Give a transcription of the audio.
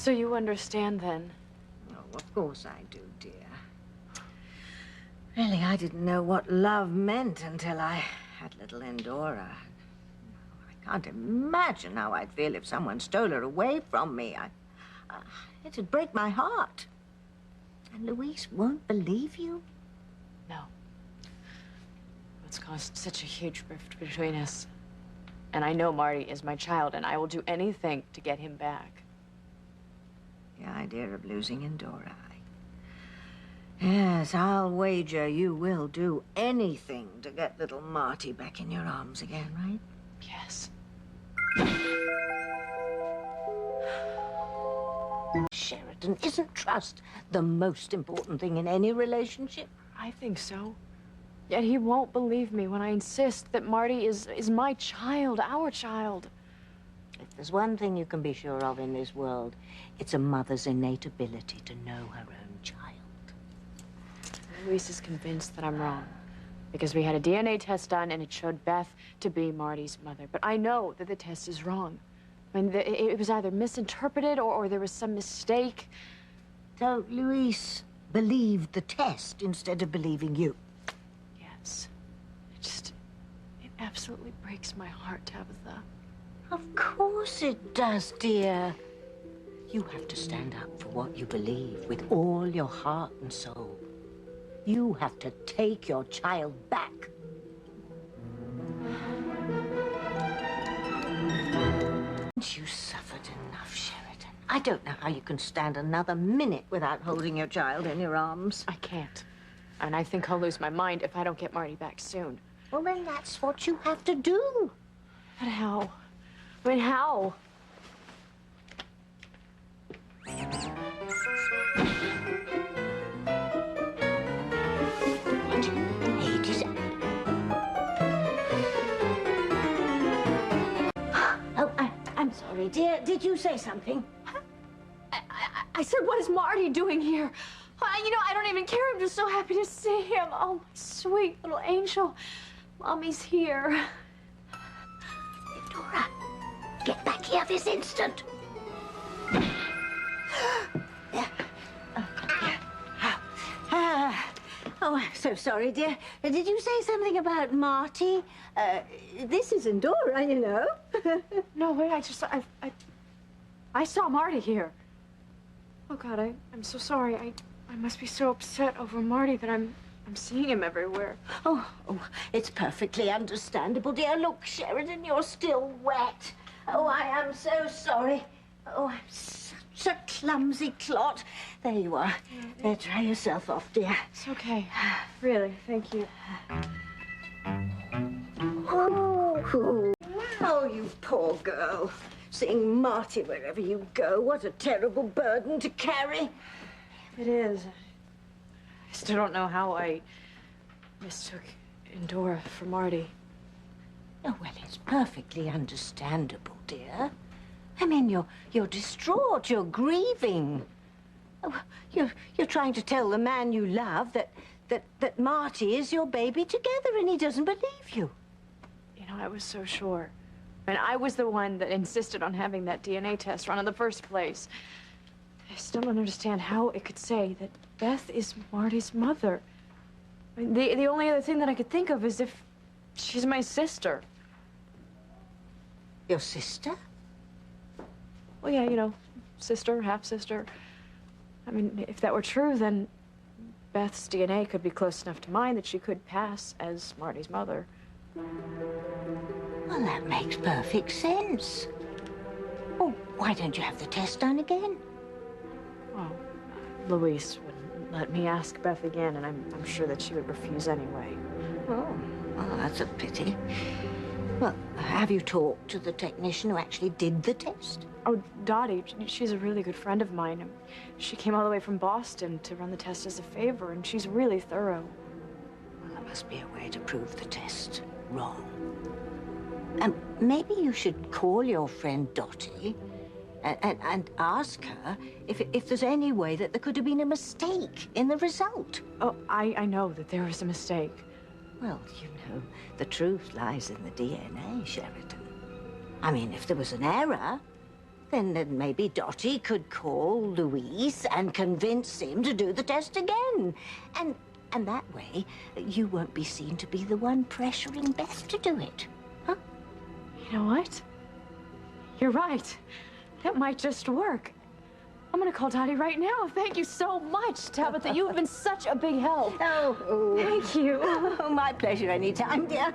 So you understand then? Oh, of course I do, dear. Really, I didn't know what love meant until I had little Endora. I can't imagine how I'd feel if someone stole her away from me. It'd break my heart. And Louise won't believe you? No. It's caused such a huge rift between us. And I know Marty is my child, and I will do anything to get him back. The idea of losing Endora. Yes, I'll wager you will do anything to get little Marty back in your arms again, right? Yes. Sheridan, isn't trust the most important thing in any relationship? I think so. Yet he won't believe me when I insist that Marty is my child, our child. If there's one thing you can be sure of in this world, it's a mother's innate ability to know her own child. Luis is convinced that I'm wrong. Because we had a DNA test done and it showed Beth to be Marty's mother. But I know that the test is wrong. I mean, it was either misinterpreted or there was some mistake. So Luis believed the test instead of believing you? Yes. It absolutely breaks my heart, Tabitha. Of course it does, dear. You have to stand up for what you believe with all your heart and soul. You have to take your child back. You suffered enough, Sheridan. I don't know how you can stand another minute without holding your child in your arms. I can't. And I think I'll lose my mind if I don't get Marty back soon. Well, then that's what you have to do. But how? I mean, how? I'm sorry, dear. Did you say something? I said, what is Marty doing here? You know, I don't even care. I'm just so happy to see him. Oh, my sweet little angel. Mommy's here. Dora, get back here this instant. Oh, I'm so sorry, dear. Did you say something about Marty? This isn't Dora, you know. No, wait, I saw Marty here. Oh, God, I'm so sorry. I must be so upset over Marty that I'm seeing him everywhere. Oh, it's perfectly understandable, dear. Look, Sheridan, you're still wet. Oh, I am so sorry. Oh, I'm such a clumsy clot. There you are. There, dry yourself off, dear. It's okay. Really, thank you. Oh, you poor girl. Seeing Marty wherever you go. What a terrible burden to carry. It is. I still don't know how I mistook Endora for Marty. Oh, well, it's perfectly understandable, dear. I mean, you're distraught, you're grieving. Oh, you're trying to tell the man you love that Marty is your baby together and he doesn't believe you. You know, I was so sure. And I was the one that insisted on having that DNA test run in the first place. I still don't understand how it could say that Beth is Marty's mother. I mean, the only other thing that I could think of is if she's my sister. Your sister? Well, yeah, you know, sister, half-sister. I mean, if that were true, then Beth's DNA could be close enough to mine that she could pass as Marty's mother. Well, that makes perfect sense. Well, why don't you have the test done again? Well, Louise wouldn't let me ask Beth again, and I'm sure that she would refuse anyway. Oh, well, that's a pity. Well, have you talked to the technician who actually did the test? Oh, Dottie, she's a really good friend of mine. She came all the way from Boston to run the test as a favor, and she's really thorough. Well, there must be a way to prove the test wrong. And maybe you should call your friend Dottie and ask her if there's any way that there could have been a mistake in the result. Oh, I know that there was a mistake. Well, you know, the truth lies in the DNA, Sheridan. I mean, if there was an error, then maybe Dottie could call Louise and convince him to do the test again. And that way, you won't be seen to be the one pressuring Beth to do it. Huh? You know what? You're right. That might just work. I'm gonna call Dottie right now. Thank you so much, Tabitha. You've been such a big help. Oh. Thank you. Oh, my pleasure anytime, dear.